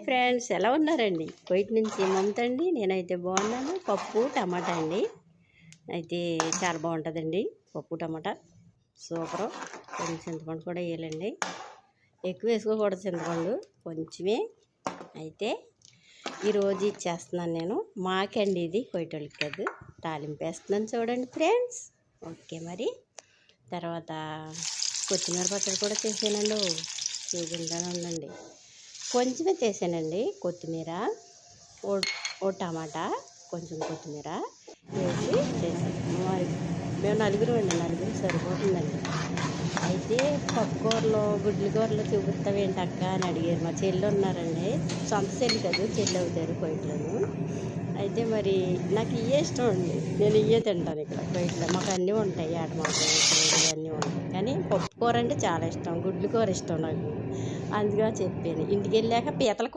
Friends, ఎలా ఉన్నారండి? Kuwait నుంచి మమత అండి. నేనైతే బాగున్నాను. పప్పు టమాటా అండి. అయితే చాలా బాగుంటుందండి పప్పు టమాటా, సూపరు. కొంచెం చింతపండు కూడా వేయాలండి, ఎక్కువ వేసుకోకూడదు చింతపండు, కొంచెమే. అయితే ఈరోజు ఇది చేస్తున్నాను నేను. మాకండి ఇది, కువైటోళ్ళకి కాదు. తాలింపు వేస్తున్నాను చూడండి ఫ్రెండ్స్. ఓకే, మరి తర్వాత కొత్తిమీర పచ్చడి కూడా చేసానండి. చూపించాను ఉండండి. కొంచెమే చేసానండి కొత్తిమీర, ఓ టమాటా, కొంచెం కొత్తిమీర వేసి చేసాను. మేము నలుగురు అండి, నలుగురు సరిపోతుందండి. అయితే పప్పుకూరలో గుడ్ల కూరలో చూపిస్తావేంటి అక్క అని అడిగారు. మా చెల్లి ఉన్నారండి, సొంత చెల్లి కాదు, చెల్లి అవుతారు కువైట్లోను. అయితే మరి నాకు ఇవే ఇష్టం అండి, నేను ఇవే తింటాను ఇక్కడ కువైట్లో. మాకు అన్నీ ఉంటాయి, ఆటమాటలు అన్నీ ఉంటాయి, కానీ పప్పు కూర అంటే చాలా ఇష్టం, గుడ్ల కూర ఇష్టం నాకు. అందుగా చెప్పాను. ఇంటికి వెళ్ళాక పీతల